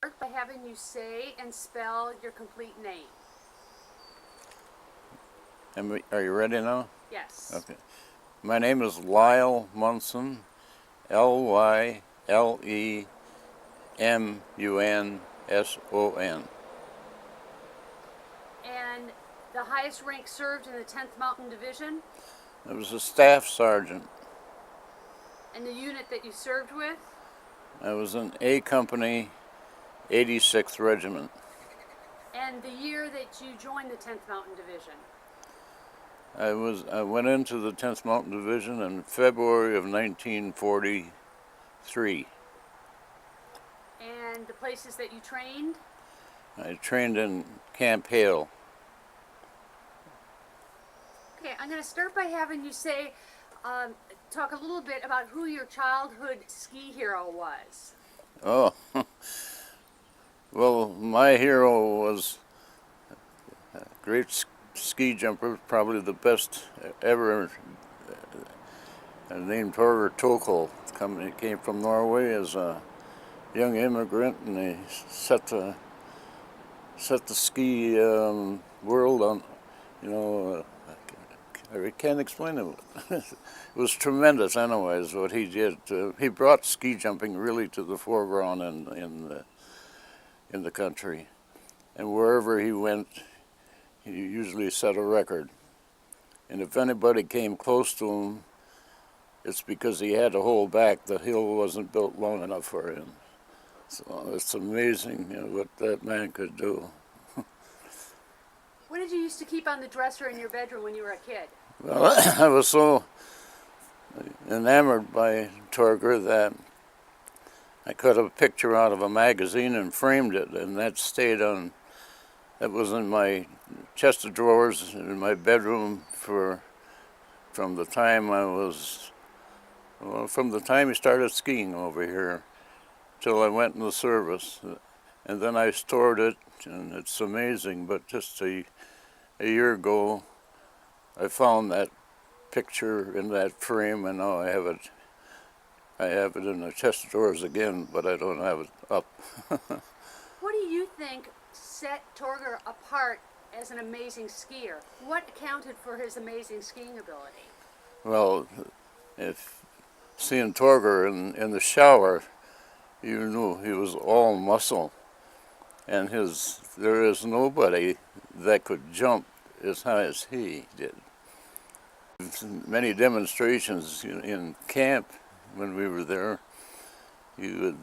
By having you say and spell your complete name. Are you ready now? Yes. Okay. My name is Lyle Munson, Lylemunson. And the highest rank served in the 10th Mountain Division? I was a staff sergeant. And the unit that you served with? I was in A Company, 86th Regiment. And the year that you joined the 10th Mountain Division? I went into the 10th Mountain Division in February of 1943. And the places that you trained? I trained in Camp Hale. Okay, I'm going to start by having you say, talk a little bit about who your childhood ski hero was. Oh, well, my hero was a great ski jumper, probably the best ever, named Torger Tokle. He came from Norway as a young immigrant, and he set the ski world on, I can't explain it. It was tremendous anyways what he did. He brought ski jumping really to the foreground in the country. And wherever he went, he usually set a record. And if anybody came close to him, it's because he had to hold back. The hill wasn't built long enough for him. So it's amazing what that man could do. What did you used to keep on the dresser in your bedroom when you were a kid? Well, I was so enamored by Torger that I cut a picture out of a magazine and framed it, and that was in my chest of drawers in my bedroom from the time he started skiing over here till I went in the service. And then I stored it, and it's amazing, but just a year ago I found that picture in that frame, and now I have it in the chest of drawers again, but I don't have it up. What do you think set Torger apart as an amazing skier? What accounted for his amazing skiing ability? Well, if seeing Torger in the shower, you knew he was all muscle, and there is nobody that could jump as high as he did. Many demonstrations in camp when we were there. We'd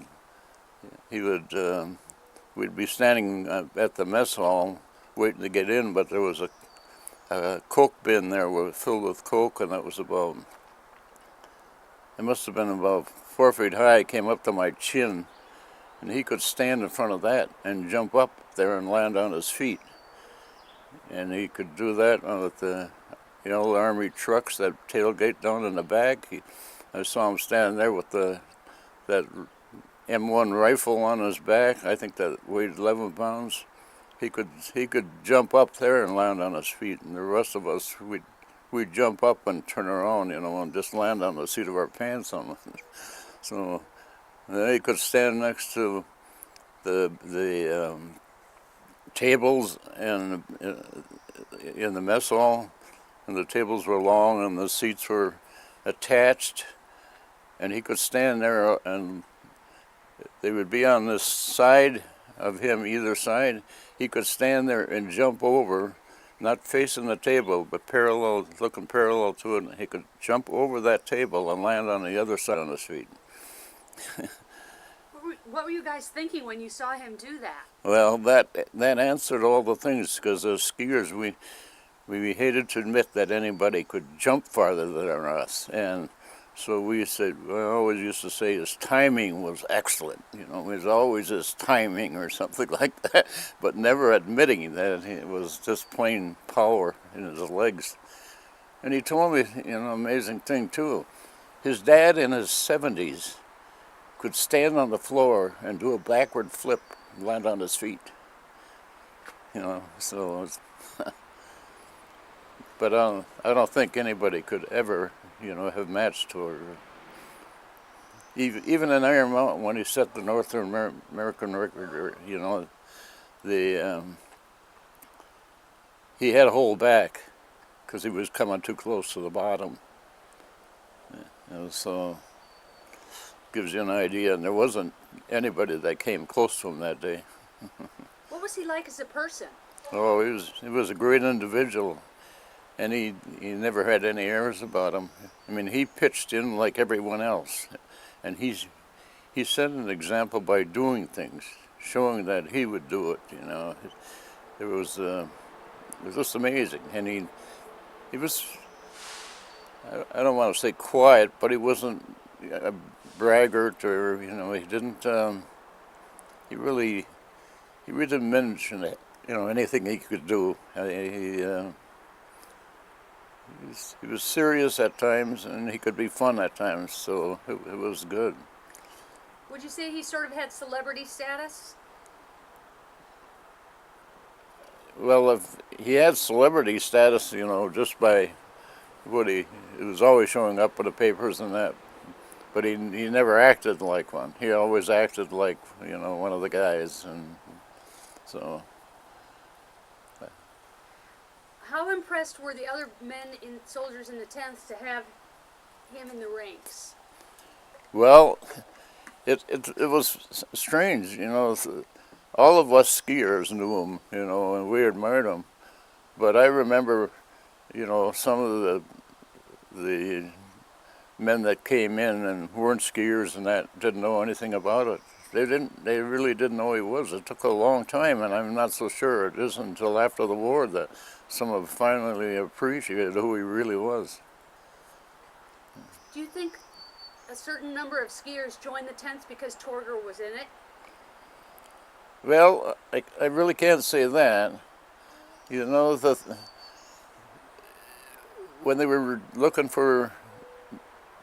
be standing at the mess hall waiting to get in, but there was a Coke bin there filled with Coke, and it must have been about 4 feet high. It came up to my chin, and he could stand in front of that and jump up there and land on his feet. And he could do that with the Army trucks, that tailgate down in the back. I saw him standing there with that M1 rifle on his back. I think that weighed 11 pounds. He could jump up there and land on his feet, and the rest of us, we'd jump up and turn around, and just land on the seat of our pants on it. So he could stand next to the tables and in the mess hall, and the tables were long and the seats were attached, and he could stand there, and they would be on this side of him, either side. He could stand there and jump over, not facing the table, but looking parallel to it, and he could jump over that table and land on the other side on his feet. What were you guys thinking when you saw him do that? Well, that answered all the things, because as skiers, we hated to admit that anybody could jump farther than us, and so we always used to say his timing was excellent. It was always his timing or something like that, but never admitting that it was just plain power in his legs. And he told me, amazing thing too. His dad in his 70s could stand on the floor and do a backward flip and land on his feet. So but I don't think anybody could ever, have matched Torger. Even in Iron Mountain, when he set the Northern American record, he had to hold back because he was coming too close to the bottom. So gives you an idea. And there wasn't anybody that came close to him that day. What was he like as a person? Oh, he was a great individual, and he never had any airs about him. I mean, he pitched in like everyone else, and he set an example by doing things, showing that he would do it. It was just amazing, and he was, I don't want to say quiet, but he wasn't a braggart, or he didn't he really didn't mention it, anything he could do. He was serious at times, and he could be fun at times, so it was good. Would you say he sort of had celebrity status? Well, if he had celebrity status, just by what he was always showing up with the papers and that, but he never acted like one. He always acted like, one of the guys, and so. How impressed were the other soldiers in the 10th to have him in the ranks? Well, it was strange, all of us skiers knew him, and we admired him. But I remember, some of the men that came in and weren't skiers and that didn't know anything about it. They really didn't know who he was. It took a long time, and I'm not so sure it isn't until after the war that some of finally appreciated who he really was. Do you think a certain number of skiers joined the 10th because Torger was in it? Well, I really can't say that. When they were looking for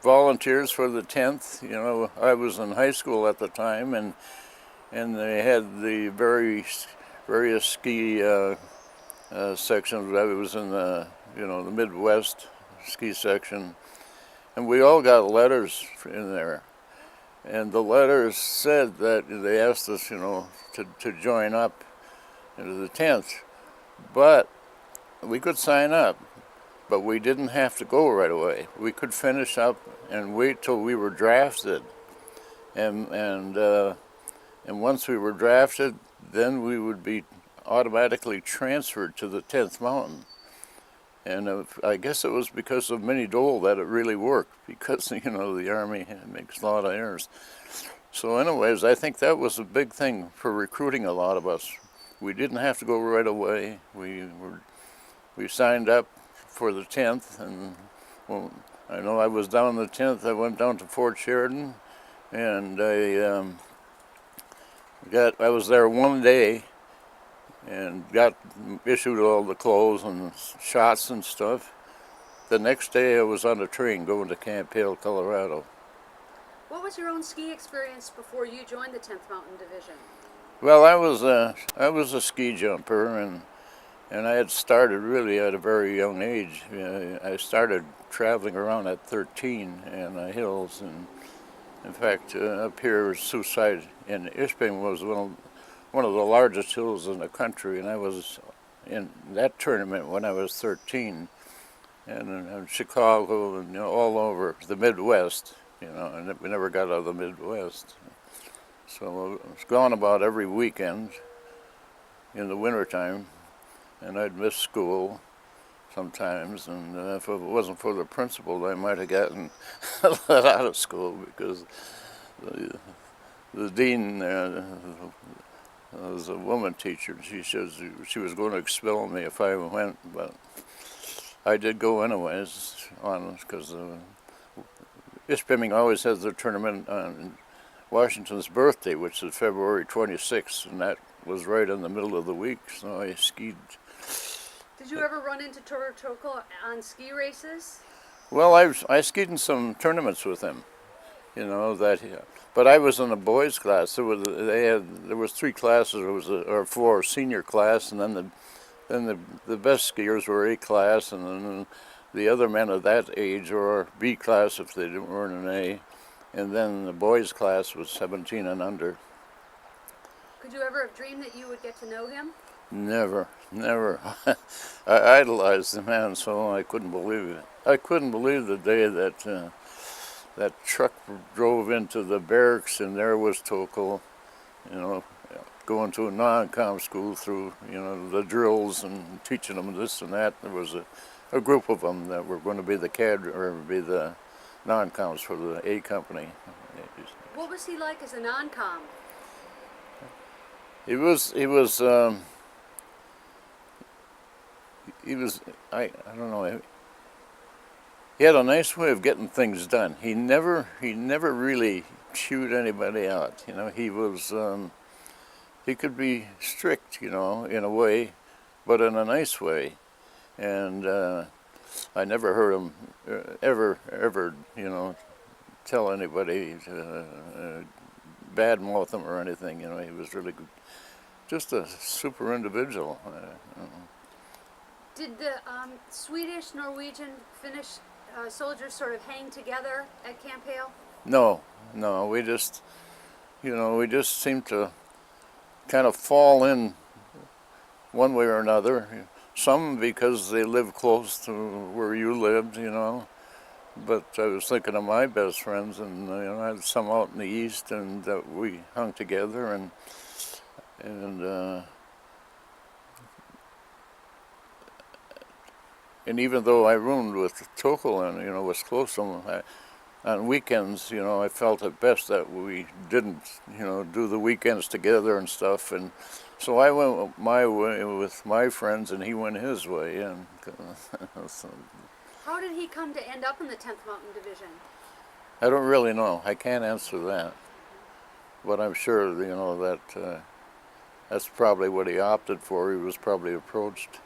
volunteers for the 10th, I was in high school at the time, and they had the various ski sections. I was in the Midwest ski section, and we all got letters in there. And the letters said that they asked us, to join up into the 10th. But we could sign up, but we didn't have to go right away. We could finish up and wait till we were drafted. And once we were drafted, then we would be automatically transferred to the 10th Mountain. And I guess it was because of Minnie Dole that it really worked, because, the Army makes a lot of errors. So anyways, I think that was a big thing for recruiting a lot of us. We didn't have to go right away. We signed up for the 10th, and I know I was down the 10th. I went down to Fort Sheridan, and I was there one day, and got issued all the clothes and shots and stuff. The next day I was on a train going to Camp Hale, Colorado. What was your own ski experience before you joined the 10th Mountain Division? Well, I was a ski jumper, and I had started really at a very young age. I started traveling around at 13 in the hills, and in fact up here Suicide in Ishpeming was one of the largest hills in the country, and I was in that tournament when I was 13, and in Chicago and all over the Midwest, and we never got out of the Midwest. So I was gone about every weekend in the wintertime, and I'd miss school sometimes, and if it wasn't for the principal, I might have gotten let out of school, because the dean was a woman teacher. She says she was going to expel me if I went, but I did go anyways, because Ishpeming always has their tournament on Washington's birthday, which is February 26th, and that was right in the middle of the week, so I skied. Did you ever run into Torger Tokle on ski races? Well, I skied in some tournaments with him, but I was in a boys' class. There was 3 classes. There was or 4 senior class, and then the best skiers were A class, and then the other men of that age were B class if they weren't an A. And then the boys' class was 17 and under. Could you ever have dreamed that you would get to know him? Never, never. I idolized the man so I couldn't believe it. I couldn't believe the day that that truck drove into the barracks and there was Tokle, you know, going to a non-com school through, you know, the drills and teaching them this and that. There was a group of them that were going to be the cadre or be the non-coms for the A company. What was he like as a non-com? He was I don't know. He had a nice way of getting things done. He never really chewed anybody out. You know, he could be strict, you know, in a way, but in a nice way. And I never heard him ever, you know, tell anybody bad mouth him or anything. You know, he was really good. Just a super individual. Did the Swedish, Norwegian, Finnish soldiers sort of hang together at Camp Hale? No, we just, you know, we just seemed to kind of fall in one way or another. Some because they lived close to where you lived, you know. But I was thinking of my best friends, and you know, I had some out in the east, and we hung together, and even though I roomed with Tokle and, you know, was close to him, on weekends, you know, I felt it best that we didn't, you know, do the weekends together and stuff. And so I went my way with my friends, and he went his way. And so, how did he come to end up in the 10th Mountain Division? I don't really know. I can't answer that. But I'm sure, you know, that that's probably what he opted for. He was probably approached.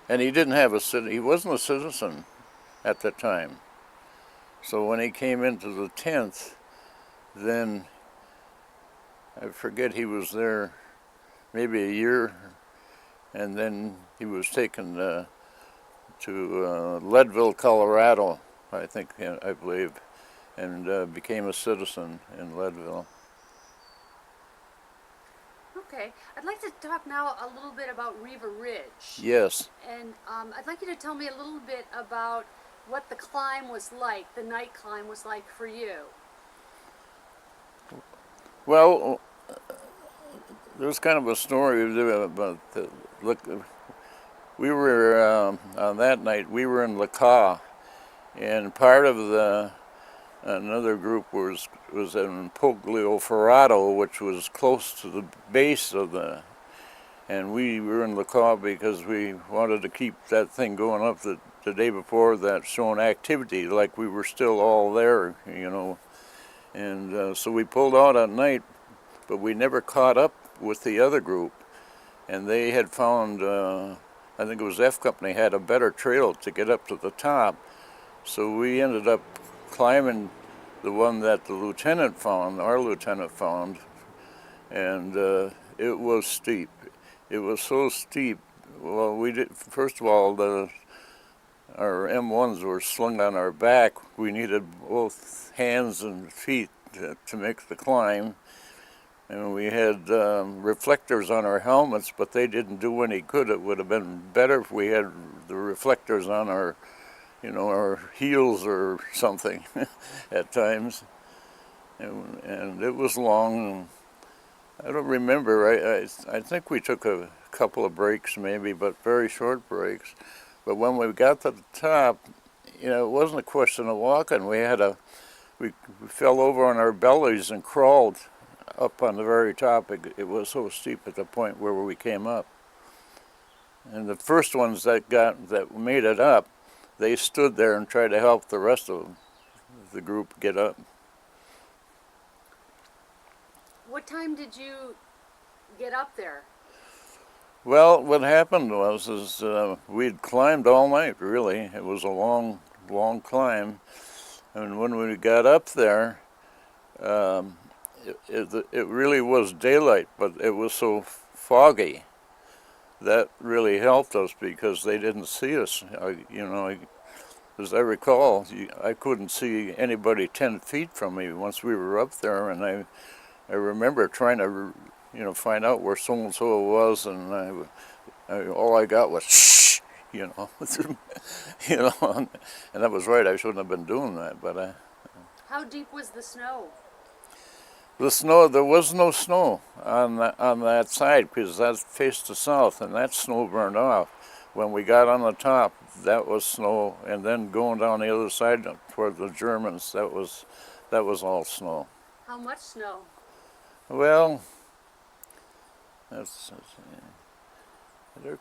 And he didn't have he wasn't a citizen at that time. So when he came into the 10th, then I forget, he was there maybe a year, and then he was taken to Leadville, Colorado, I believe, and became a citizen in Leadville. Okay, I'd like to talk now a little bit about Riva Ridge. Yes. And I'd like you to tell me a little bit about what the climb was like, the night climb was like for you. Well, there's kind of a story about we were on that night. We were in Laca, and part of another group was in Poglio, which was close to the base of and we were in Laca because we wanted to keep that thing going up the day before that, showing activity, like we were still all there, you know. And so we pulled out at night, but we never caught up with the other group. And they had found, I think it was F Company, had a better trail to get up to the top. So we ended up climbing the one that the lieutenant found, our lieutenant found, and it was steep. It was so steep. Well, we did, first of all, our M1s were slung on our back. We needed both hands and feet to make the climb. And we had reflectors on our helmets, but they didn't do any good. It would have been better if we had the reflectors on our, you know, our heels or something at times. And it was long. I don't remember. I think we took a couple of breaks maybe, but very short breaks. But when we got to the top, you know, it wasn't a question of walking. We fell over on our bellies and crawled up on the very top. It was so steep at the point where we came up. And the first ones that made it up, they stood there and tried to help the rest of the group get up. What time did you get up there? Well, what happened was we'd climbed all night, really. It was a long, long climb. And when we got up there, it really was daylight, but it was so foggy. That really helped us because they didn't see us. You know, as I recall, I couldn't see anybody 10 feet from me once we were up there, and I remember trying to, find out where so-and-so was, and all I got was shh, you know, and that was right. I shouldn't have been doing that, but How deep was the snow? the snow, there was no snow on that side because that faced the south, and that snow burned off. When we got on the top, that was snow, and then going down the other side toward the Germans, that was all snow. How much snow? Well, there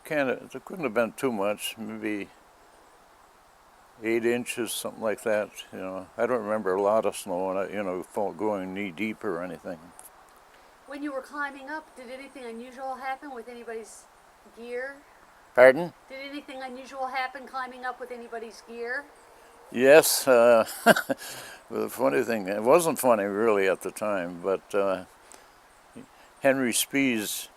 couldn't have been too much, maybe 8 inches, something like that. I don't remember a lot of snow, and going knee deep or anything. When you were climbing up, did anything unusual happen with anybody's gear? Pardon? Did anything unusual happen climbing up with anybody's gear? Yes. The funny thing, it wasn't funny really at the time, but Henry Spee's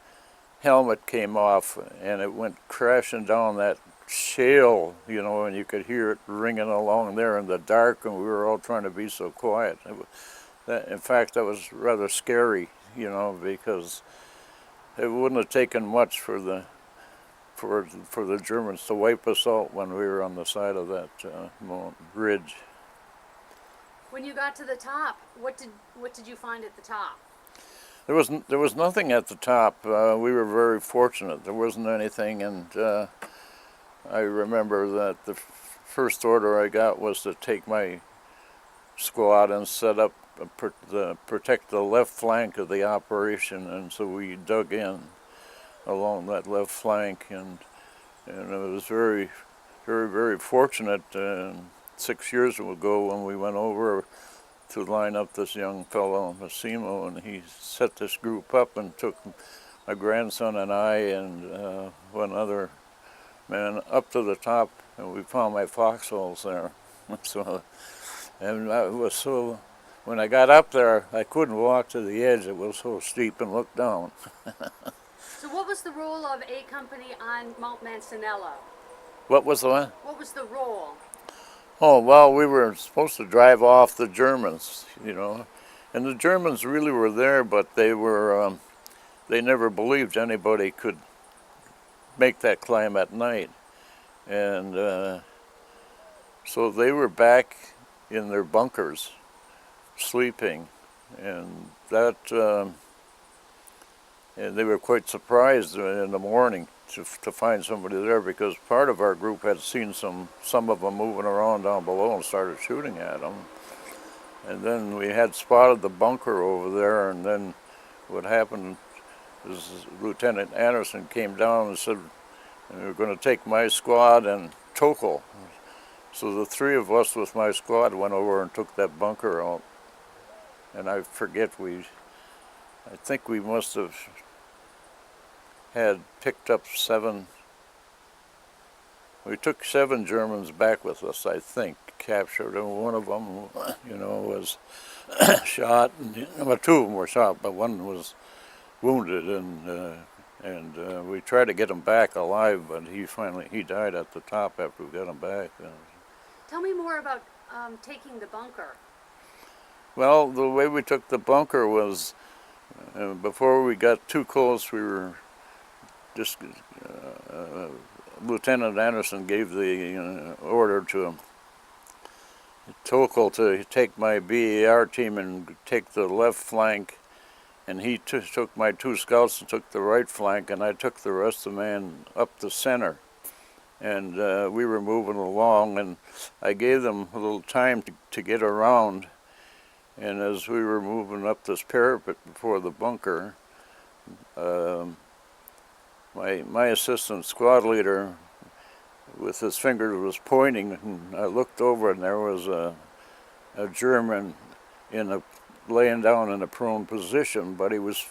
helmet came off and it went crashing down that shale, and you could hear it ringing along there in the dark, and we were all trying to be so quiet. In fact, that was rather scary, because it wouldn't have taken much for the Germans to wipe us out when we were on the side of that ridge. When you got to the top, what did you find at the top? There was nothing at the top. We were very fortunate. There wasn't anything, and I remember that the first order I got was to take my squad and set up protect the left flank of the operation, and so we dug in along that left flank, and it was very, very, very fortunate. 6 years ago, when we went over to line up this young fellow, Massimo, and he set this group up and took my grandson and I and one other man up to the top, and we found my foxholes there. When I got up there, I couldn't walk to the edge. It was so steep and look down. So what was the role of A Company on Mount Mancinello? What was the one? What was the role? Oh, well, we were supposed to drive off the Germans, and the Germans really were there, but they never believed anybody could make that climb at night. And so they were back in their bunkers, sleeping, and and they were quite surprised in the morning to find somebody there, because part of our group had seen some of them moving around down below and started shooting at them. And then we had spotted the bunker over there, and then what happened is Lieutenant Anderson came down and said, "We were going to take my squad and Tokle." So the three of us with my squad went over and took that bunker out. And I forget, I think we must have had picked up 7. We took 7 Germans back with us, I think, captured, and one of them, was shot. Well, 2 of them were shot, but one was wounded, and we tried to get him back alive, but he died at the top after we got him back. Tell me more about taking the bunker. Well, the way we took the bunker was, before we got too close, we were just, Lieutenant Anderson gave the order to Tokle to take my BAR team and take the left flank, and he took my 2 scouts and took the right flank, and I took the rest of the man up the center. And we were moving along, and I gave them a little time to get around. And as we were moving up this parapet before the bunker, my assistant squad leader, with his finger, was pointing, and I looked over, and there was a German laying down in a prone position, but he was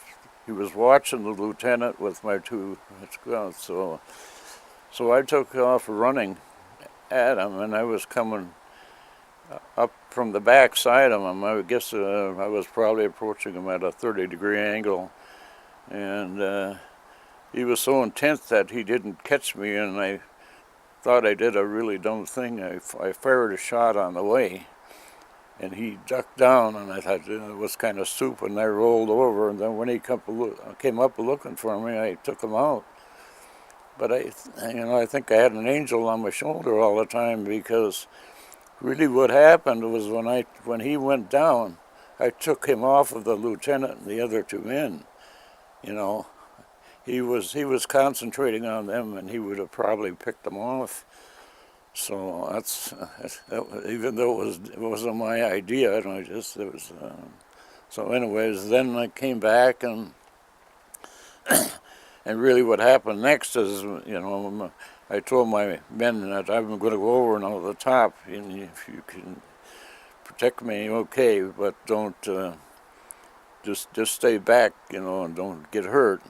watching the lieutenant with my 2 scouts. So I took off running at him, and I was coming up from the back side of him. I guess I was probably approaching him at a 30-degree angle, and he was so intent that he didn't catch me, and I thought I did a really dumb thing. I fired a shot on the way, and he ducked down, and I thought it was kind of stupid, and I rolled over, and then when he came up looking for me, I took him out. But I think I had an angel on my shoulder all the time, because really what happened was when he went down, I took him off of the lieutenant and the other two men. You know, he was concentrating on them, and he would have probably picked them off. So even though it wasn't my idea, and it was. So anyways, then I came back, and and really what happened next is, I told my men that I'm going to go over now to the top, and if you can protect me, okay, but don't just stay back, and don't get hurt.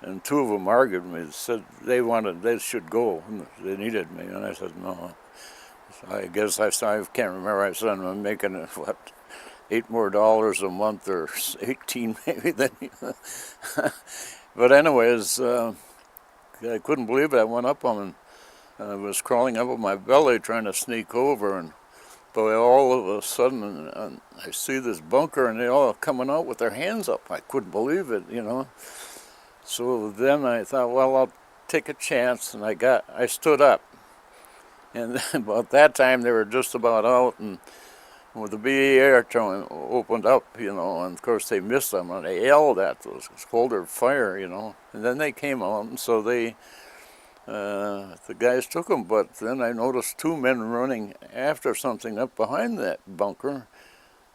And two of them argued with me, said they should go, they needed me, and I said no. So I guess I can't remember. I said I'm making what, $8 more a month, or 18 maybe. Then, but anyways, I couldn't believe it. I went up on him, and I was crawling up on my belly trying to sneak over, and boy, all of a sudden, I see this bunker, and they all coming out with their hands up. I couldn't believe it, So then I thought, well, I'll take a chance, and I stood up. And about that time, they were just about out, and when the BA air opened up, and of course they missed them, and they yelled at those, hold their fire, and then they came out, and so the guys took them, but then I noticed two men running after something up behind that bunker,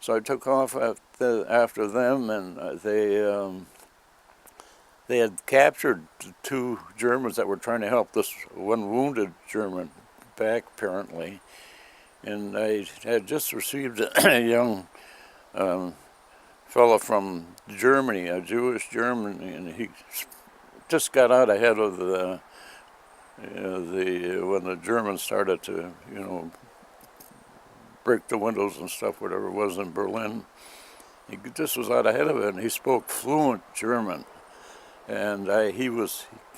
so I took off after them, and they had captured the two Germans that were trying to help this one wounded German back, apparently. And I had just received a young fellow from Germany, a Jewish German, and he just got out ahead of when the Germans started to, break the windows and stuff, whatever it was in Berlin. He just was out ahead of it, and he spoke fluent German. And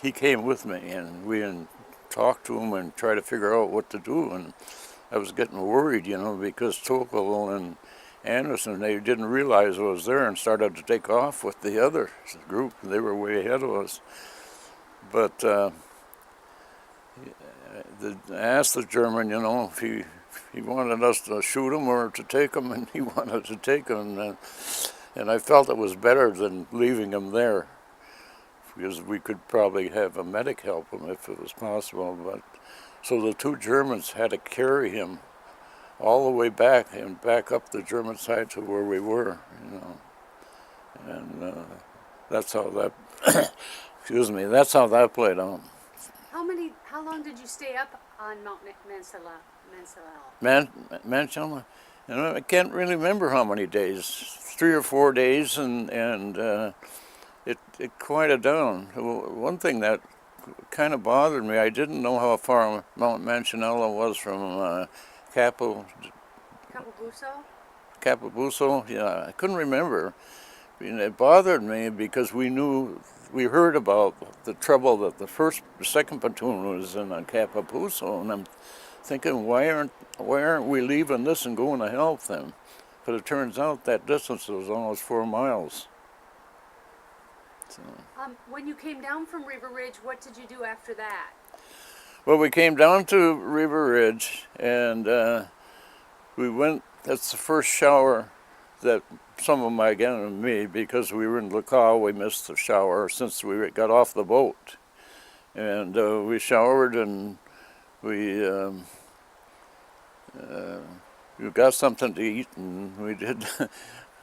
he came with me, and we talked to him and tried to figure out what to do. And I was getting worried, because Tokle and Anderson, they didn't realize I was there and started to take off with the other group. They were way ahead of us. But I asked the German, if he wanted us to shoot him or to take him, and he wanted to take him. And I felt it was better than leaving him there, because we could probably have a medic help him if it was possible. But so the two Germans had to carry him all the way back and back up the German side to where we were, and that's how that that's how that played out. How long did you stay up on Mount Mancinello? Mancinello, I can't really remember how many days, 3 or 4 days, and it quieted down. One thing that kind of bothered me, I didn't know how far Mount Mancinello was from Cappel. Cappel Buso? Yeah, I couldn't remember. And it bothered me because we heard about the trouble that the second platoon was in on Cappel Buso, and I'm thinking, why aren't we leaving this and going to help them? But it turns out that distance was almost 4 miles. So. When you came down from Riva Ridge, what did you do after that? Well, we came down to Riva Ridge, and we went. That's the first shower that some of them, again, and me, because we were in Lacau, we missed the shower since we got off the boat. And we showered, and we got something to eat, and we did.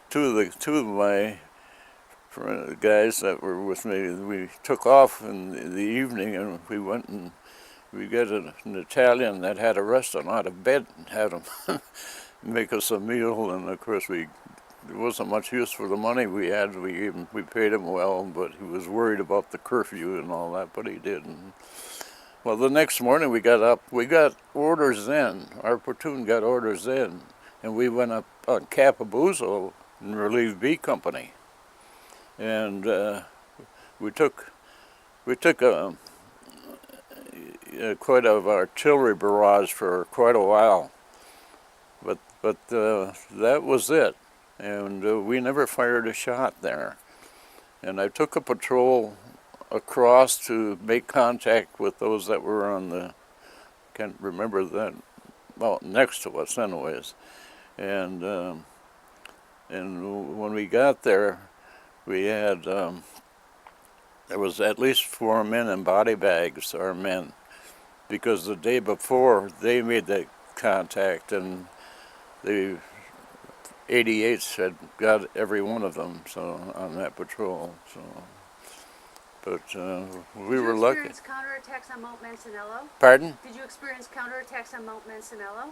two of my guys that were with me, we took off in the evening, and we went and we got an Italian that had a restaurant out of bed and had him make us a meal. And of course there wasn't much use for the money we had. We paid him well, but he was worried about the curfew and all that, but he did. And, well, the next morning we got up, we got orders in, our platoon got orders in, and we went up on Buso and relieved B Company. And we took quite an artillery barrage for quite a while, but that was it, and we never fired a shot there. And I took a patrol across to make contact with those that were on the, can't remember that, well, next to us anyways. And when we got there, we had, there was at least 4 men in body bags, our men, because the day before they made that contact, and the 88s had got every one of them, so on that patrol. So, but we were lucky. Did you experience counterattacks on Mount Mancinello? Pardon? Did you experience counterattacks on Mount Mancinello?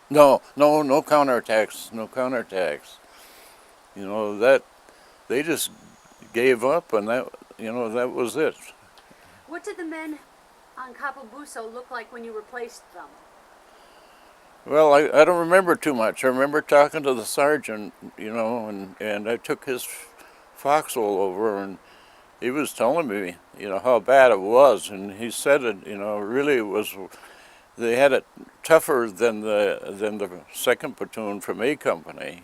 No counterattacks, no counterattacks. You know, that they just gave up, and that, you know, that was it. What did the men on Cappel Buso look like when you replaced them? Well, I don't remember too much. I remember talking to the sergeant, you know, and I took his foxhole over, and he was telling me, you know, how bad it was, and he said it, you know, really it was, they had it tougher than the second platoon from A Company,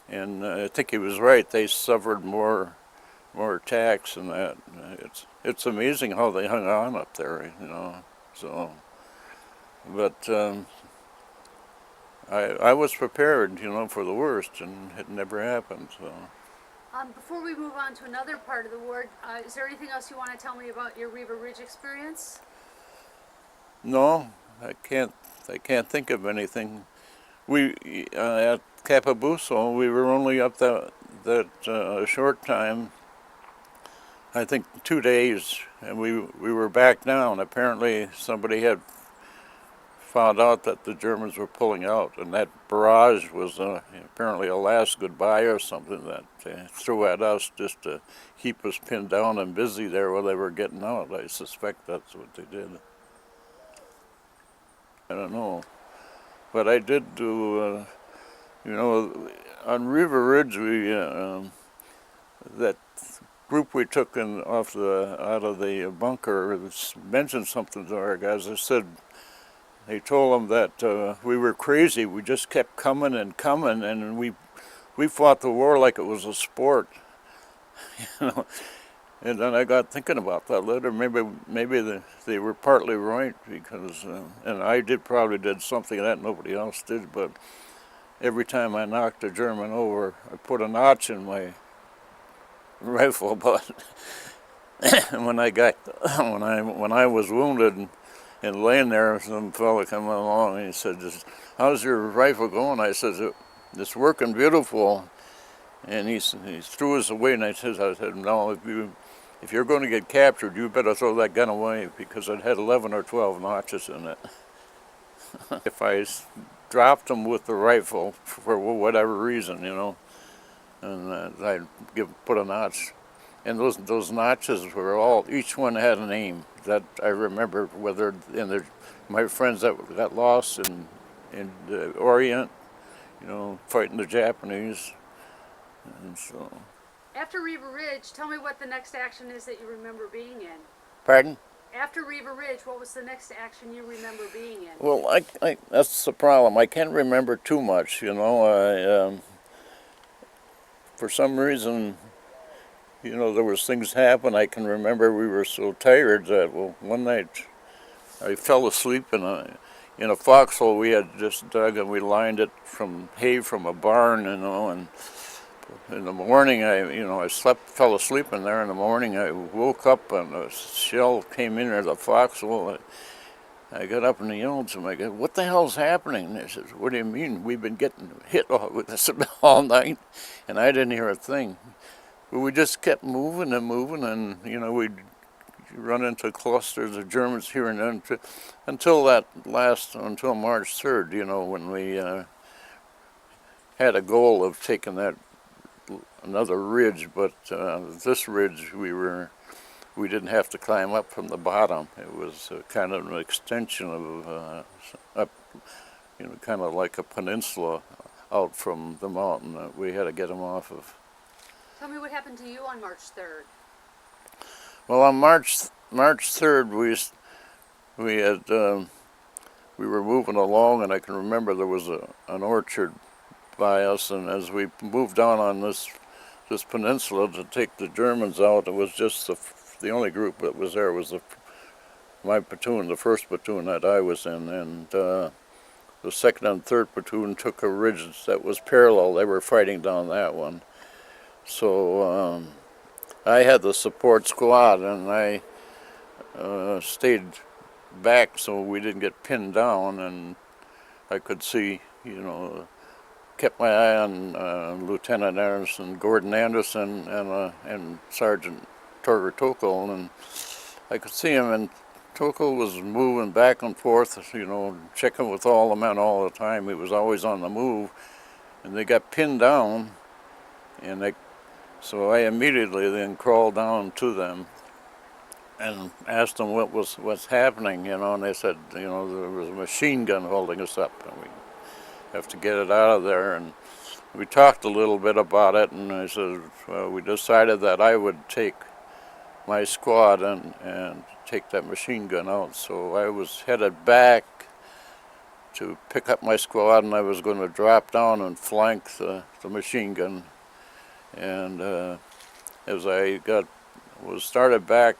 and I think he was right. They suffered more attacks and that. It's amazing how they hung on up there, you know. So, but I was prepared, you know, for the worst, and it never happened. So. Before we move on to another part of the war, is there anything else you want to tell me about your Riva Ridge experience? No, I can't think of anything. We at Buso, we were only up that short time. I think 2 days, and we were back down. Apparently, somebody had found out that the Germans were pulling out, and that barrage was apparently a last goodbye or something that they threw at us just to keep us pinned down and busy there while they were getting out. I suspect that's what they did. I don't know. But I did do, you know, on Riva Ridge, we, that group we took out of the bunker mentioned something to our guys. They told them that we were crazy. We just kept coming and coming, and we fought the war like it was a sport, you know. And then I got thinking about that later. Maybe they were partly right, because and I probably did something that nobody else did. But every time I knocked a German over, I put a notch in my rifle butt. And when I was wounded and laying there, some fella came along and he said, "How's your rifle going?" I said, "It's working beautiful." And he threw us away, and I said, "No, if you're going to get captured, you better throw that gun away," because it had 11 or 12 notches in it. If I dropped them with the rifle for whatever reason, you know, and I'd put a notch. And those notches were each one had a name that I remember, whether my friends that got lost in the Orient, you know, fighting the Japanese, and so. After Riva Ridge, tell me what the next action is that you remember being in. Pardon? After Riva Ridge, what was the next action you remember being in? Well, that's the problem. I can't remember too much, you know. For some reason, you know, there was things happen. I can remember we were so tired that, well, one night I fell asleep in a foxhole we had just dug, and we lined it from hay from a barn, you know. And in the morning, I fell asleep in there. In the morning, I woke up and a shell came in the foxhole. I got up and yelled to my guy, "What the hell's happening?" And they said, "What do you mean? We've been getting hit with this all night," and I didn't hear a thing. But we just kept moving, and you know, we'd run into clusters of Germans here and there until March 3rd, you know, when we had a goal of taking another ridge, but this ridge we didn't have to climb up from the bottom. It was kind of an extension of up, you know, kind of like a peninsula out from the mountain that we had to get them off of. Tell me what happened to you on March 3rd. Well, on March 3rd, we had we were moving along, and I can remember there was an orchard by us, and as we moved down on this peninsula to take the Germans out, it was just the only group that was there was my platoon, the first platoon that I was in, and the second and third platoon took a ridge that was parallel. They were fighting down that one. So I had the support squad, and I stayed back so we didn't get pinned down, and I could see, kept my eye on Lieutenant Anderson, Gordon Anderson, and Sergeant Torger Tokle, and I could see him, and Tokle was moving back and forth, checking with all the men all the time. He was always on the move, and they got pinned down, and so I immediately then crawled down to them and asked them what's happening, and they said, there was a machine gun holding us up, and we have to get it out of there. And we talked a little bit about it, and I said, well, we decided that I would take my squad and take that machine gun out. So I was headed back to pick up my squad, and I was going to drop down and flank the machine gun. And as I was started back,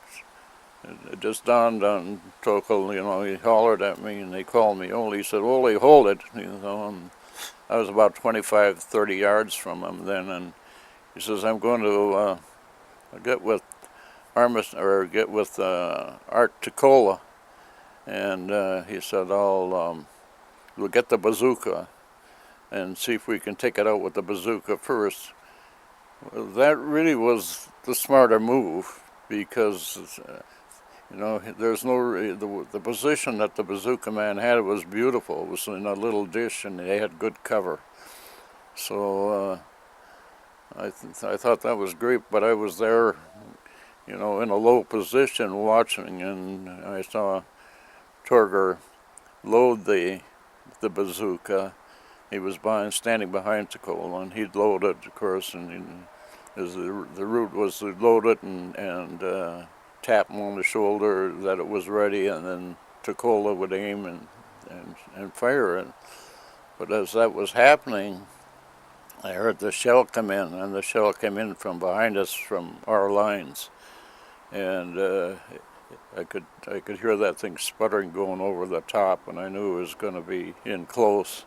it just dawned on Tokle, he hollered at me, and he called me Ole. He said, Ole, hold it, and I was about 25, 30 yards from him then, and he says, I'm going to get with Art Tokola, and he said, we'll get the bazooka and see if we can take it out with the bazooka first. Well, that really was the smarter move, because there's the position that the bazooka man had was beautiful. It was in a little dish, and they had good cover. So I thought that was great, but I was there, in a low position watching, and I saw Torger load the bazooka. He was standing behind Tokle, and he'd load it, of course, and the route was to load it and tap him on the shoulder that it was ready, and then Tokle would aim and fire it. But as that was happening, I heard the shell come in, and the shell came in from behind us from our lines, and I could hear that thing sputtering going over the top, and I knew it was going to be in close.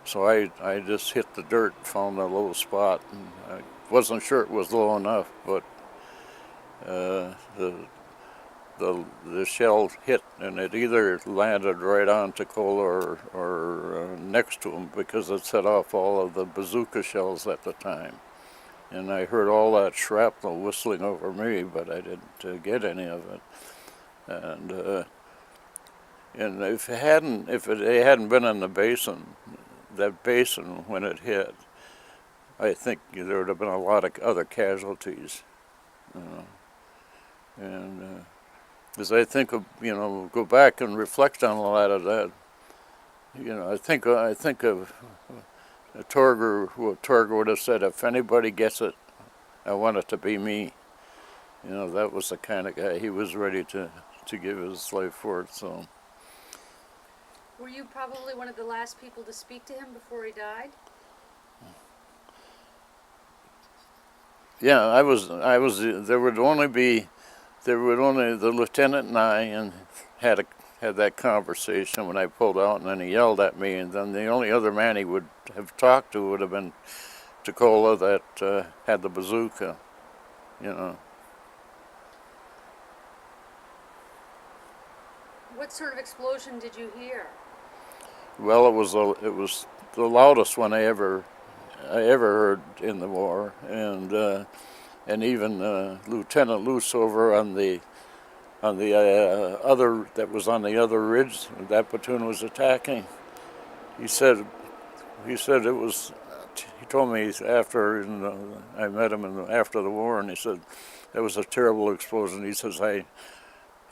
So I just hit the dirt, found a low spot, and I wasn't sure it was low enough, but the shell hit, and it either landed right on Tokle or next to him, because it set off all of the bazooka shells at the time. And I heard all that shrapnel whistling over me, but I didn't get any of it. And if it hadn't been in the basin, that basin when it hit, I think there would have been a lot of other casualties. And as I think of, go back and reflect on a lot of that, I think of Torger, what Torger would have said, if anybody gets it, I want it to be me. That was the kind of guy he was ready to give his life for it. So. Were you probably one of the last people to speak to him before he died? Yeah, I was. There would only the lieutenant and I, and had that conversation when I pulled out, and then he yelled at me, and then the only other man he would have talked to would have been Tokola that had the bazooka, What sort of explosion did you hear? Well, it was the loudest one I ever heard in the war, and even Lieutenant Luce over on the other that was on the other ridge that platoon was attacking. He said it was. He told me after I met him after the war, and he said it was a terrible explosion. He says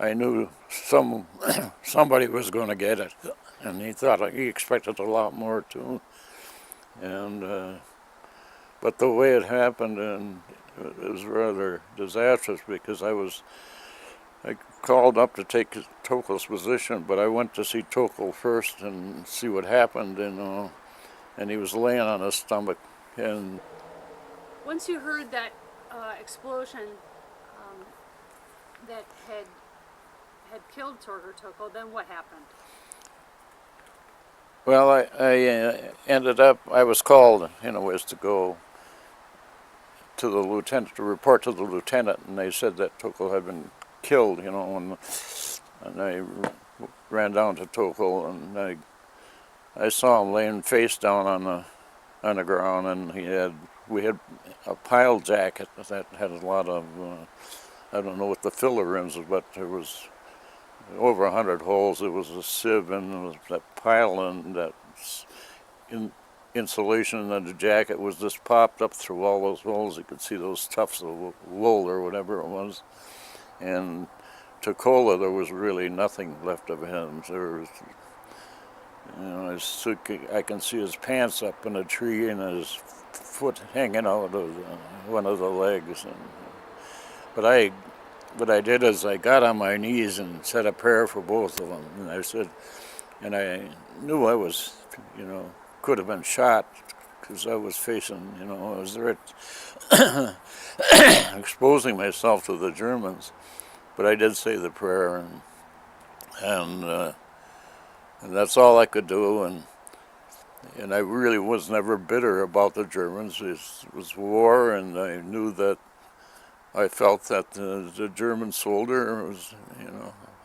I knew somebody was going to get it, and he expected a lot more too. And but the way it happened, and it was rather disastrous, because I was I called up to take Tokle's position, but I went to see Tokle first and see what happened, and he was laying on his stomach. And Once you heard that explosion that had killed Torger Tokle, then what happened? well, I ended up, I was called, as to go to the lieutenant, to report to the lieutenant, and they said that Tokle had been killed, and I ran down to Tokle, and I saw him laying face down on the ground, and we had a pile jacket that had a lot of, I don't know what the filler is, but there was over 100 holes. There was a sieve, and there was that pile, and that insulation in the jacket was just popped up through all those holes. You could see those tufts of wool or whatever it was. And Tokola, there was really nothing left of him. There was, I can see his pants up in a tree and his foot hanging out of one of the legs. But what I did is I got on my knees and said a prayer for both of them. And I said, and I knew I was, could have been shot because I was facing, I was there exposing myself to the Germans. But I did say the prayer, and that's all I could do. And I really was never bitter about the Germans. It was war, and I knew that I felt that the German soldier was,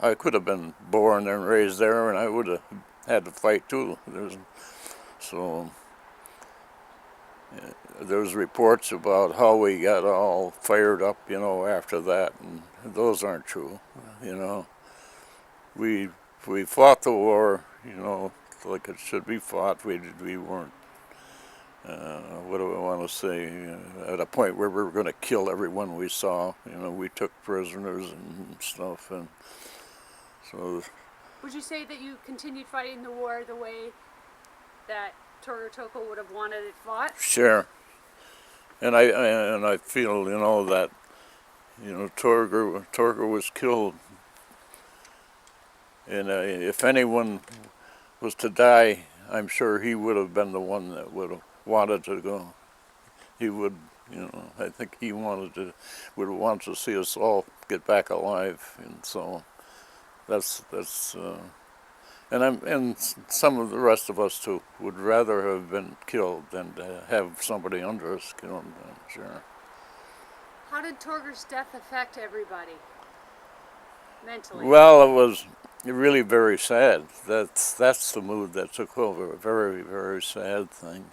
I could have been born and raised there, and I would have had to fight too. There's reports about how we got all fired up, after that, and those aren't true. We fought the war, like it should be fought. We weren't, what do I want to say, at a point where we were going to kill everyone we saw. We took prisoners and stuff, and so. Would you say that you continued fighting the war the way that Torger Tokle would have wanted it fought? Sure. And I feel, that, Torger was killed. And if anyone was to die, I'm sure he would have been the one that would have wanted to go. He would, I think he would have wanted to see us all get back alive. And so that's and some of the rest of us too would rather have been killed than to have somebody under us killed. Sure. How did Torger's death affect everybody mentally? Well, it was really very sad. That's the mood that took over. A very, very sad thing.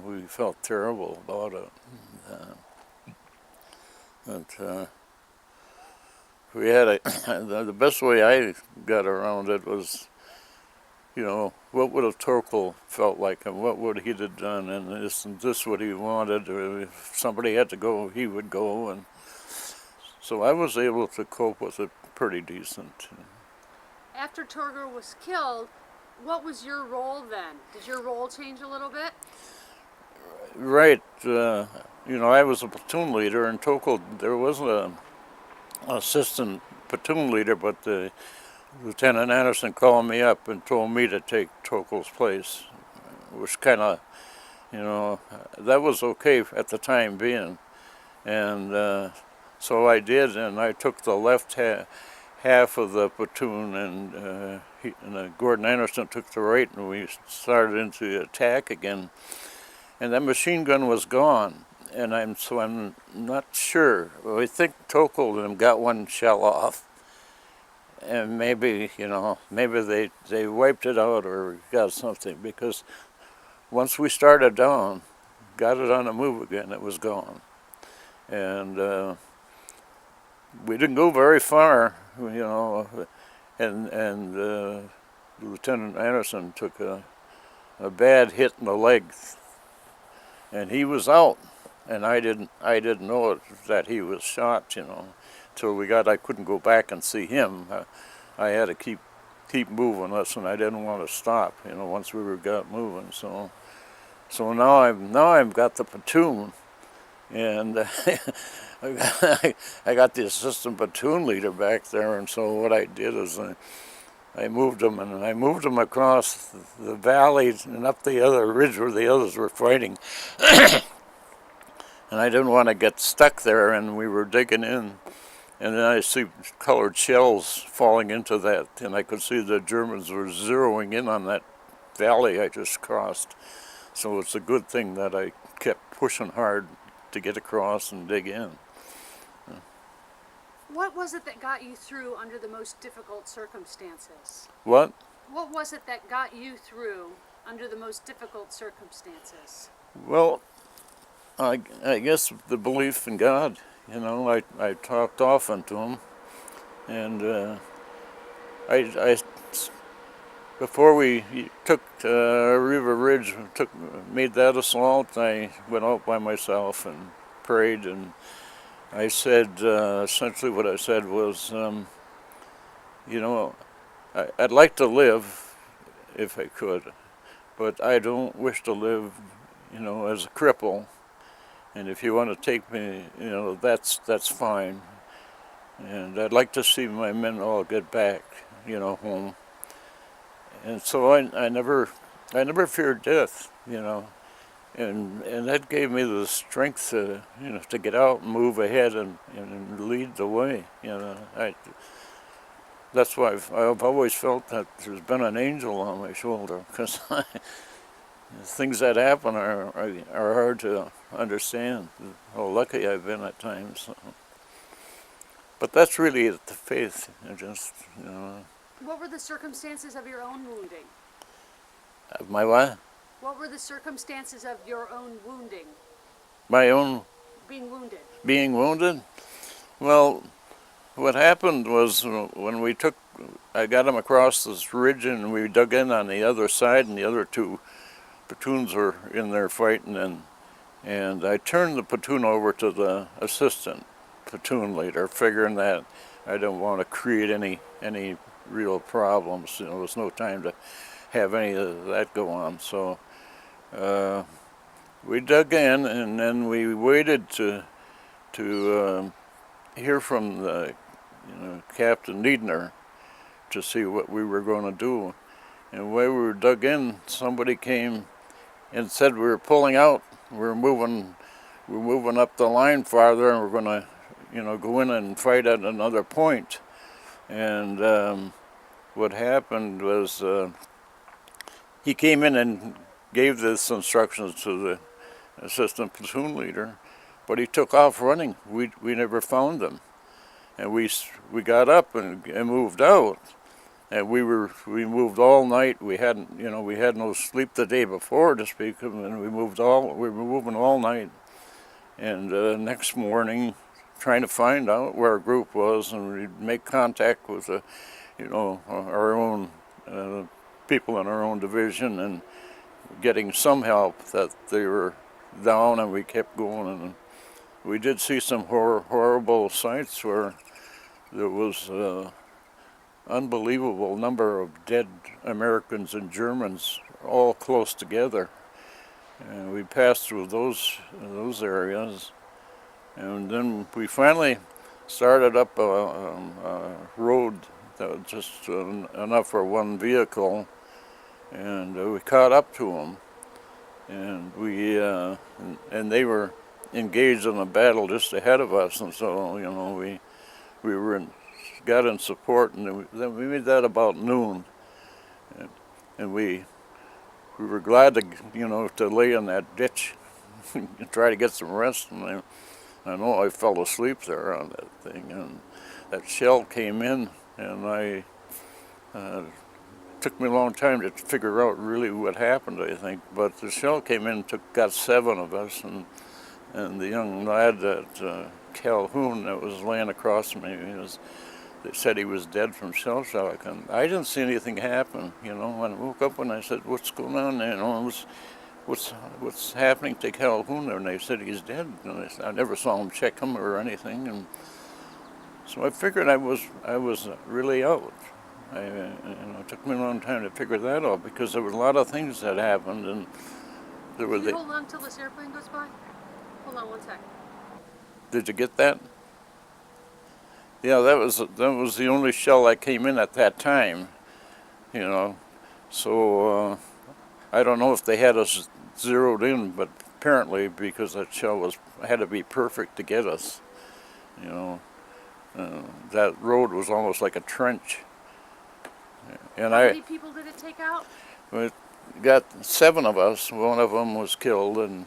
We felt terrible about it. But we had the best way I got around it was, what would have Tokle felt like, and what would he have done, and this what he wanted. If somebody had to go, he would go, and so I was able to cope with it pretty decent. After Torger was killed, what was your role then? Did your role change a little bit? Right. I was a platoon leader in Tokle. There was an assistant platoon leader, but Lieutenant Anderson called me up and told me to take Tokle's place, which kind of, that was okay at the time being. And so I did, and I took the left half of the platoon, and Gordon Anderson took the right, and we started into the attack again. And that machine gun was gone, and I'm not sure. Well, I think Tokle and them got one shell off. And maybe, maybe they wiped it out or got something, because once we started down, got it on the move again, it was gone. And we didn't go very far, and Lieutenant Anderson took a bad hit in the leg, and he was out, and I didn't know that he was shot, Till I couldn't go back and see him. I had to keep moving us, and I didn't want to stop. Once we got moving. So now I've got the platoon, And I got the assistant platoon leader back there, and so what I did is I moved them, and I moved them across the valley and up the other ridge where the others were fighting. And I didn't want to get stuck there, and we were digging in, and then I see colored shells falling into that, and I could see the Germans were zeroing in on that valley I just crossed. So it's a good thing that I kept pushing hard to get across and dig in. What was it that got you through under the most difficult circumstances? What? What was it that got you through under the most difficult circumstances? Well, I guess the belief in God. You know, I talked often to him, and I before we took Riva Ridge, made that assault, I went out by myself and prayed, and I said, essentially what I said was, you know, I'd like to live if I could, but I don't wish to live, you know, as a cripple. And if you want to take me, you know, that's fine. And I'd like to see my men all get back, you know, home. And so I never feared death, you know, and that gave me the strength to, you know, to get out and move ahead and lead the way, you know. That's why I've always felt that there's been an angel on my shoulder, because things that happen are hard to understand. How lucky I've been at times. But that's really the faith. Just, you know. What were the circumstances of your own wounding? My what? What were the circumstances of your own wounding? My own Being wounded. being wounded? Well, what happened was when I got them across this ridge and we dug in on the other side, and the other two platoons were in there fighting, and I turned the platoon over to the assistant platoon leader, figuring that I didn't want to create any real problems. You know, there was no time to have any of that go on. So we dug in, and then we waited to hear from the, you know, Captain Niedner to see what we were going to do. And while we were dug in, somebody came and said we were pulling out. We're moving up the line farther, and we're going to, you know, go in and fight at another point. And what happened was he came in and gave this instructions to the assistant platoon leader, but he took off running. We never found him, and we got up and moved out. And we moved all night. We had no sleep the day before to speak of, and we were moving all night. And next morning, trying to find out where our group was, and we'd make contact with our own people in our own division, and getting some help that they were down, and we kept going. And we did see some horrible sights where there was unbelievable number of dead Americans and Germans all close together, and we passed through those areas, and then we finally started up a road that was just enough for one vehicle, and we caught up to them, and and they were engaged in a battle just ahead of us, and so, you know, we were got in support, and then we made that about noon, and we were glad to, you know, to lay in that ditch and try to get some rest. And I know I fell asleep there on that thing, and that shell came in, and took me a long time to figure out really what happened, I think. But the shell came in, got 7 of us, and the young lad at Calhoun that was laying across from me, they said he was dead from shell shock, and I didn't see anything happen. You know, when I woke up and I said, "What's going on?" You know, what's happening to Calhoun there? And they said he's dead. And I never saw him check him or anything, and so I figured I was really out. It took me a long time to figure that out, because there were a lot of things that happened, and there were. Can you hold on till this airplane goes by? Hold on one second. Did you get that? Yeah, that was the only shell that came in at that time, you know. So I don't know if they had us zeroed in, but apparently because that shell had to be perfect to get us, you know. That road was almost like a trench. And How many people did it take out? we got 7 of us. One of them was killed, and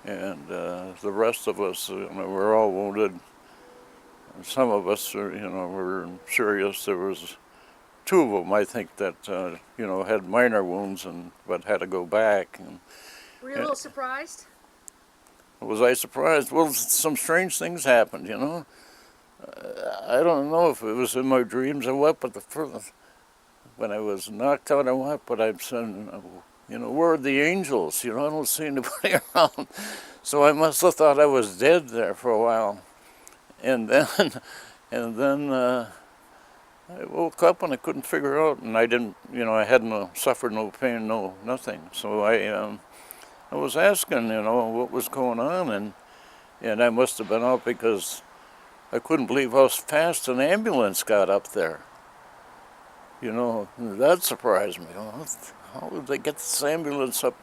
the rest of us were all wounded. Some of us, were serious. There was 2 of them, I think, that had minor wounds but had to go back. And Were you a little surprised? was I surprised? Well, some strange things happened, you know. I don't know if it was in my dreams or what, but when I was knocked out or what, but I'm saying, where are the angels? I don't see anybody around. So I must have thought I was dead there for a while. And then, I woke up and I couldn't figure out, and I didn't, I hadn't suffered no pain, no nothing. So I was asking, what was going on, and I must have been out because I couldn't believe how fast an ambulance got up there. That surprised me. How did they get this ambulance up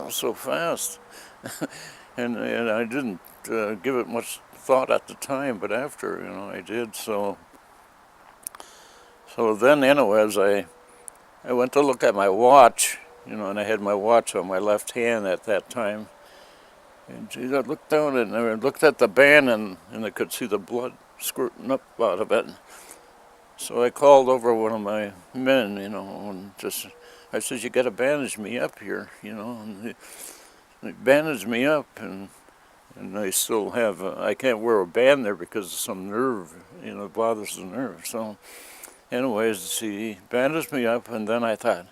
so fast? and I didn't give it much thought at the time, but after, I did. So then, anyways, I went to look at my watch, and I had my watch on my left hand at that time. And geez, I looked down and I looked at the band, and I could see the blood squirting up out of it. So I called over one of my men, and I said, "You got to bandage me up here," and they bandaged me up, and I still have, I can't wear a band there because of some nerve, it bothers the nerve. So anyways, he bandaged me up, and then I thought,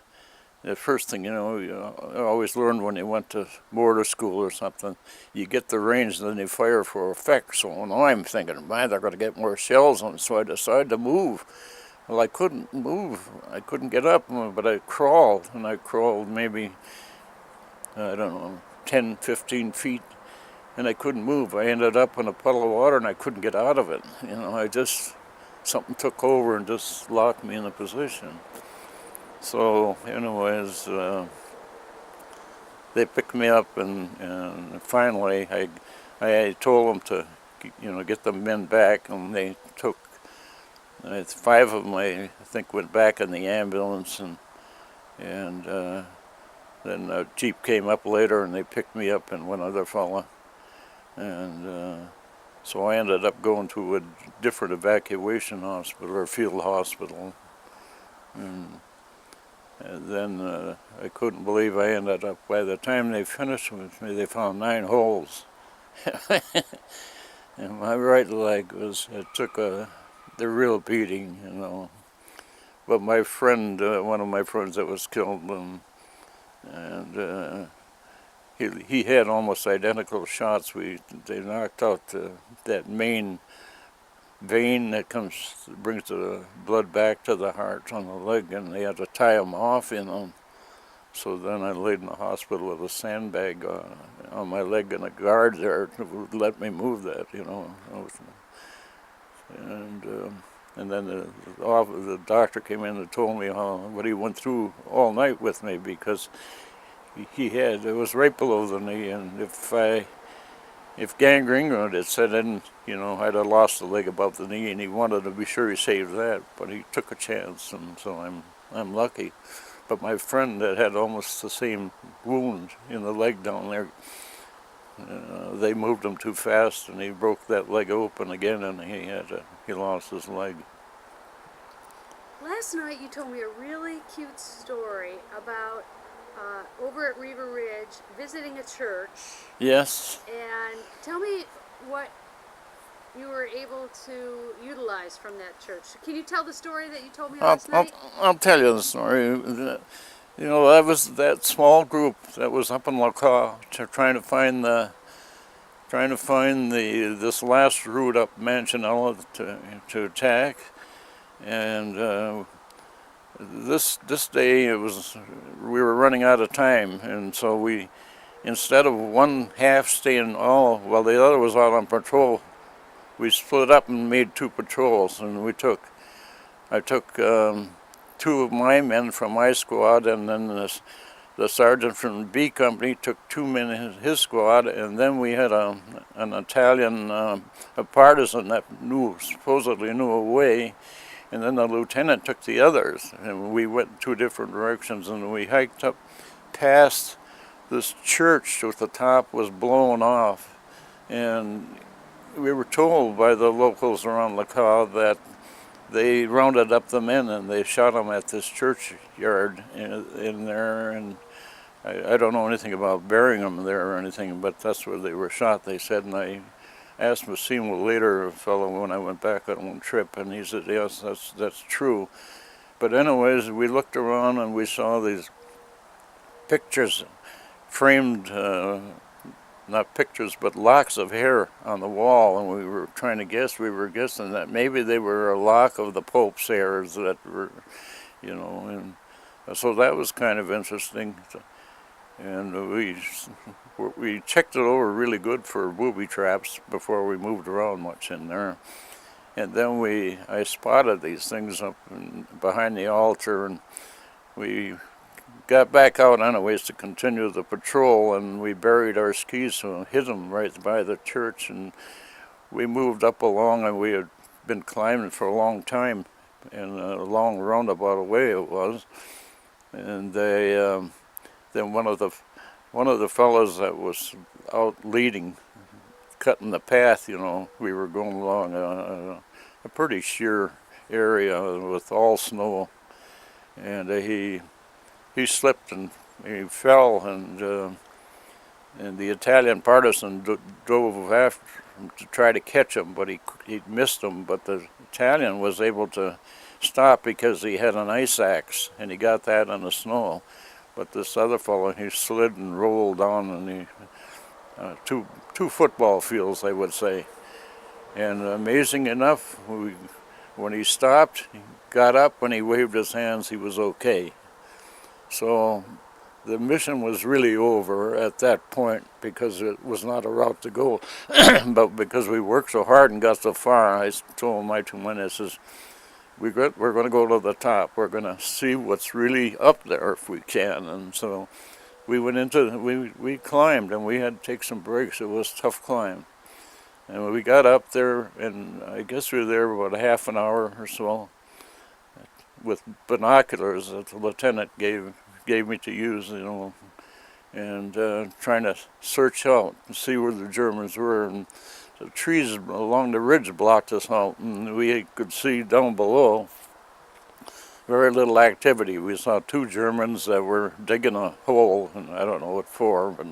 the first thing, I always learned when you went to mortar school or something, you get the range and then you fire for effect. So now I'm thinking, man, they're going to get more shells on it. So I decided to move. Well, I couldn't move. I couldn't get up, but I crawled, and I crawled maybe, I don't know, 10, 15 feet, and I couldn't move. I ended up in a puddle of water, and I couldn't get out of it. Something took over and just locked me in a position. So, anyways, they picked me up, and finally I told them to, get the men back, and they took 5 of them. I think went back in the ambulance, and then a jeep came up later, and they picked me up and one other fella, and so I ended up going to a different evacuation hospital or field hospital, and then I couldn't believe I ended up, by the time they finished with me, they found 9 holes. And my right leg it took the real beating, But my friend, one of my friends that was killed, and he had almost identical shots. They knocked out that main vein that brings the blood back to the heart on the leg, and they had to tie him off, So then I laid in the hospital with a sandbag on my leg and a guard there to let me move that, And then the doctor came in and told me what he went through all night with me, because it was right below the knee, and if gangrene had set in, I'd have lost the leg above the knee, and he wanted to be sure he saved that, but he took a chance, and so I'm lucky. But my friend that had almost the same wound in the leg down there, they moved him too fast, and he broke that leg open again, and he lost his leg. Last night you told me a really cute story about over at Riva Ridge visiting a church. Yes. And tell me what you were able to utilize from that church. Can you tell the story that you told me last night? I'll tell you the story. That was that small group that was up in Lacan trying to find this last route up Mancinello to attack, and this day we were running out of time, and so we instead of one half staying all while the other was out on patrol, we split up and made 2 patrols, and I took 2 of my men from my squad, and then the sergeant from B Company took 2 men in his squad, and then we had an Italian, a partisan that supposedly knew a way, and then the lieutenant took the others, and we went 2 different directions, and we hiked up past this church with the top was blown off, and we were told by the locals around Le Caux that they rounded up the men and they shot them at this churchyard in there, and I don't know anything about burying them there or anything, but that's where they were shot, they said. And I asked Massimo later, a fellow, when I went back on one trip, and he said, yes, that's true. But anyways, we looked around and we saw these pictures, framed, not pictures, but locks of hair on the wall, and we were trying to guess. We were guessing that maybe they were a lock of the Pope's hairs that were, you know, and so that was kind of interesting. And we checked it over really good for booby traps before we moved around much in there. And then I spotted these things up behind the altar, and we got back out anyways to continue the patrol, and we buried our skis, so hid them right by the church, and we moved up along, and we had been climbing for a long time, and a long roundabout away it was. And then one of the fellows that was out leading, cutting the path, you know, we were going along a pretty sheer area with all snow, and he slipped and he fell, and the Italian partisan drove after him to try to catch him, but he missed him. But the Italian was able to stop because he had an ice axe, and he got that in the snow. But this other fellow, he slid and rolled down, and two football fields, I would say. And amazing enough, when he stopped, he got up, and he waved his hands, he was okay. So the mission was really over at that point, because it was not a route to go. But because we worked so hard and got so far, I told my 2 men, I says, we're going to go to the top. We're going to see what's really up there if we can. And so we went we climbed, and we had to take some breaks. It was a tough climb. And we got up there, and I guess we were there about a half an hour or so with binoculars that the lieutenant gave me to use, you know, and trying to search out and see where the Germans were. And the trees along the ridge blocked us out, and we could see down below very little activity. We saw 2 Germans that were digging a hole, and I don't know what for, but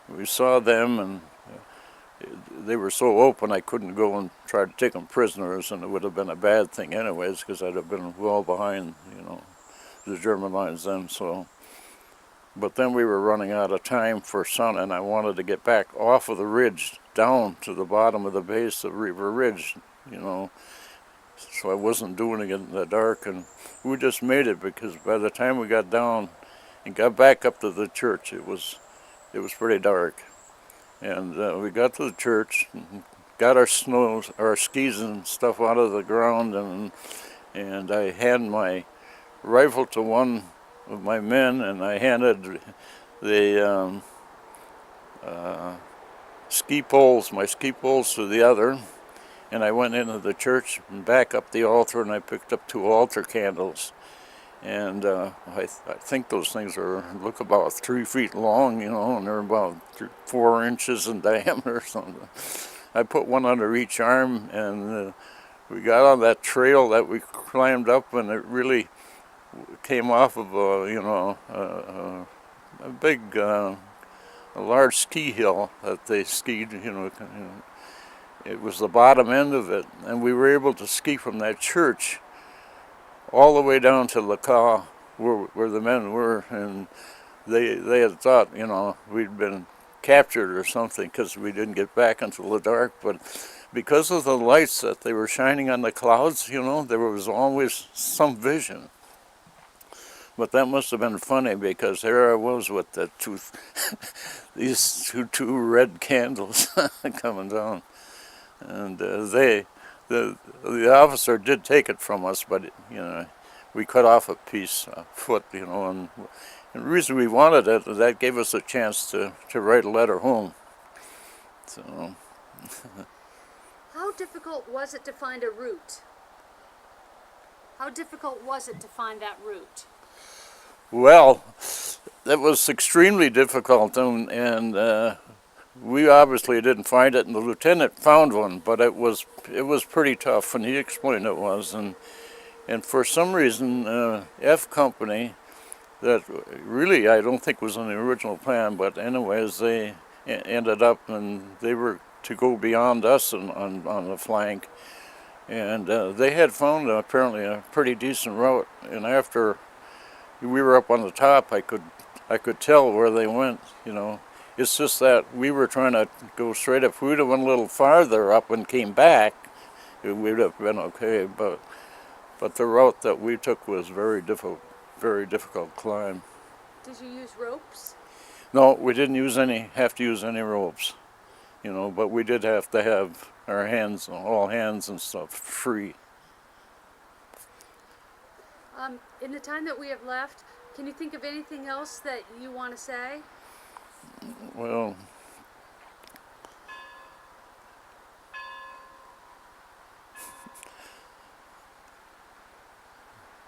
we saw them, and they were so open I couldn't go and try to take them prisoners, and it would have been a bad thing anyways, because I'd have been well behind, you know, the German lines then. So, but then we were running out of time for sun, and I wanted to get back off of the ridge down to the bottom of the base of Riva Ridge, you know, so I wasn't doing it in the dark. And we just made it, because by the time we got down and got back up to the church, it was pretty dark. And we got to the church, and got our skis and stuff out of the ground, and I handed my rifle to one of my men, and I handed the my ski poles to the other, and I went into the church and back up the altar, and I picked up 2 altar candles. And I think those things look about 3 feet long, you know, and they're about 4 inches in diameter or something. I put one under each arm, and we got on that trail that we climbed up, and it really came off of a big, a large ski hill that they skied, you know. It was the bottom end of it, and we were able to ski from that church all the way down to Le Caux, where the men were, and they had thought, you know, we'd been captured or something, because we didn't get back until the dark. But because of the lights that they were shining on the clouds, you know, there was always some vision. But that must have been funny because there I was with the these two red candles coming down, and the officer did take it from us, but we cut off a piece, a foot, and the reason we wanted it, that gave us a chance to write a letter home. So. How difficult was it to find a route? How difficult was it to find that route? Well, that was extremely difficult, and we obviously didn't find it, and the lieutenant found one, but it was pretty tough, and he explained it was, and for some reason, F Company, that really I don't think was on the original plan, but anyways, they ended up, and they were to go beyond us on the flank, and they had found apparently a pretty decent route, and after we were up on the top, I could tell where they went. It's just that we were trying to go straight up. If we'd have went a little farther up and came back, it would have been okay, but the route that we took was very difficult climb. Did you use ropes? No, we didn't have to use any ropes, but we did have to have our hands, all hands and stuff, free. In the time that we have left, can you think of anything else that you want to say? Well,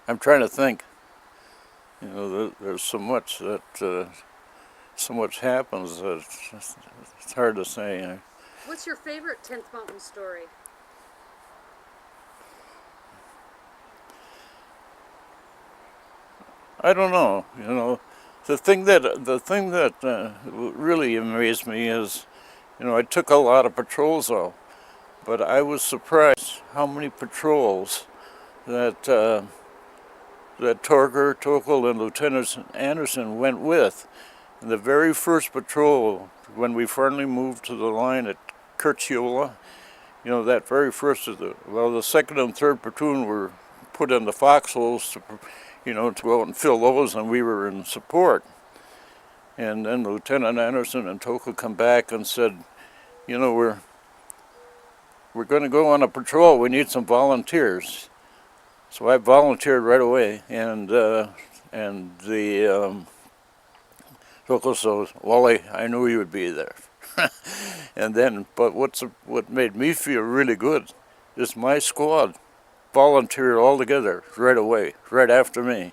I'm trying to think. There's so much happens that it's hard to say. What's your favorite 10th Mountain story? I don't know. The thing that really amazed me is, I took a lot of patrols out, but I was surprised how many patrols that Torger Tokle and Lieutenant Anderson went with. And the very first patrol, when we finally moved to the line at Curciola, that very first the second and third platoon were put in the foxholes to go out and fill those, and we were in support. And then Lieutenant Anderson and Tokle come back and said, we're going to go on a patrol. We need some volunteers. So I volunteered right away, and the Tokle says, "Wally, I knew you would be there." And then, but what made me feel really good is my squad volunteered all together right away, right after me.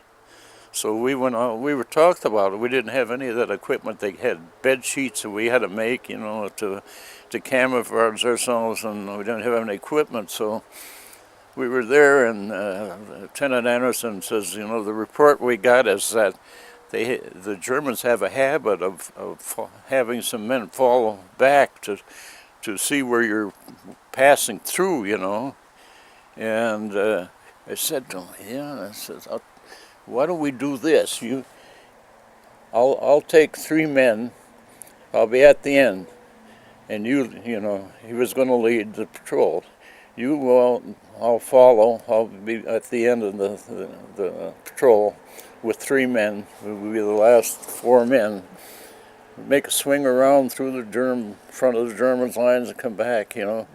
So we went on. We were talked about it. We didn't have any of that equipment. They had bed sheets that we had to make, to camouflage ourselves, and we didn't have any equipment. So we were there, and Lieutenant Anderson says, the report we got is that the Germans have a habit of having some men fall back to see where you're passing through, And I said to him, I said, why don't we do this? I'll take 3 men. I'll be at the end, and he was going to lead the patrol. You will, I'll follow. I'll be at the end of the patrol with 3 men. We will be the last 4 men. Make a swing around through the front of the Germans' lines and come back, And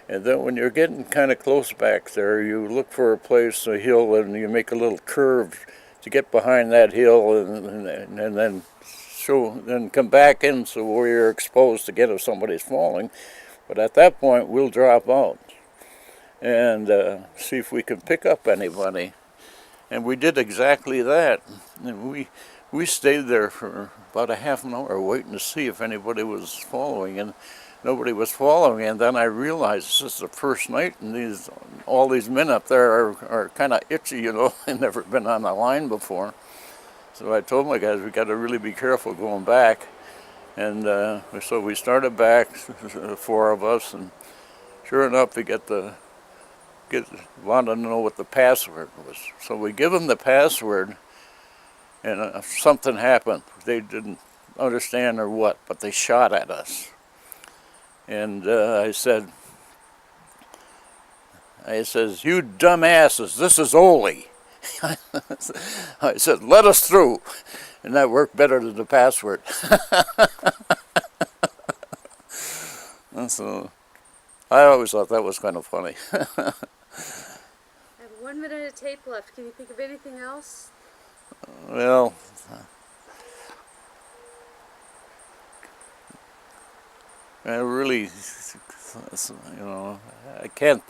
then when you're getting kind of close back there, you look for a place, a hill, and you make a little curve to get behind that hill, and then come back in so where you're exposed to get if somebody's falling. But at that point, we'll drop out and see if we can pick up anybody. And we did exactly that. And we stayed there for about a half an hour waiting to see if anybody was following, and nobody was following. And then I realized this is the first night, and all these men up there are kind of itchy, They've never been on the line before. So I told my guys, we got to really be careful going back. And so we started back, the 4 of us, and sure enough, we wanted to know what the password was. So we give them the password, and something happened. They didn't understand or what, but they shot at us. And I says, "You dumbasses, this is Ole." I said, let us through. And that worked better than the password. And so I always thought that was kind of funny. I have 1 minute of tape left. Can you think of anything else? Well, I really, you know, I can't,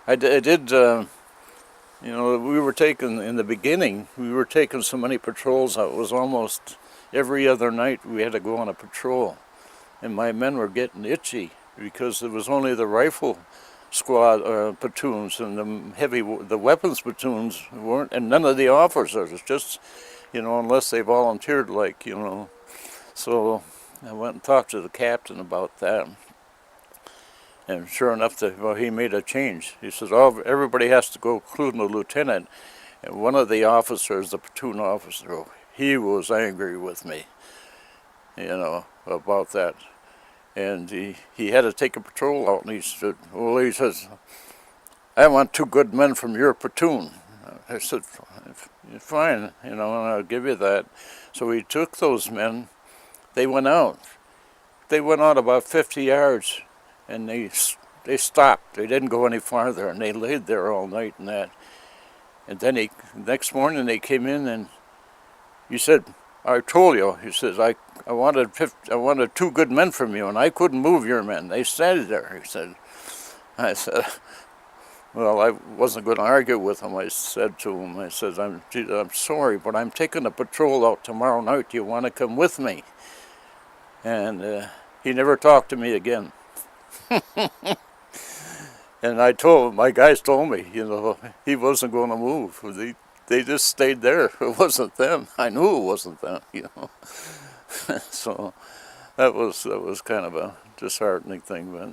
I did, you know, we were taking, in the beginning, we were taking so many patrols out. It was almost every other night we had to go on a patrol. And my men were getting itchy because it was only the rifle squad platoons and the weapons platoons weren't, and none of the officers. It's just, you know, unless they volunteered, like, you know. So I went and talked to the captain about that. And sure enough, well, he made a change. He says, oh, everybody has to go, including the lieutenant. And one of the officers, the platoon officer, he was angry with me, you know, about that. And he had to take a patrol out, and he said, well, he says, I want 2 good men from your platoon. I said, fine, you know, and I'll give you that. So he took those men. They went out. They went out about 50 yards, and they stopped. They didn't go any farther, and they laid there all night and that. And then next morning they came in, and he said, I told you, he says, I wanted 2 good men from you, and I couldn't move your men. They stayed there, he said. I said, well, I wasn't going to argue with him. I said to him, I said, I'm sorry, but I'm taking a patrol out tomorrow night. Do you want to come with me? And he never talked to me again. And I told him, my guys told me, you know, he wasn't going to move. They just stayed there. It wasn't them. I knew it wasn't them, you know. So that was kind of a disheartening thing, but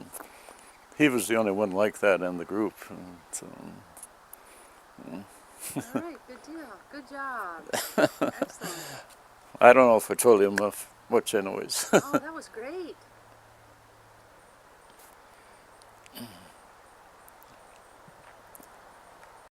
he was the only one like that in the group. And so, All right, good deal. Good job. Excellent. I don't know if I told him much anyways. Oh, that was great.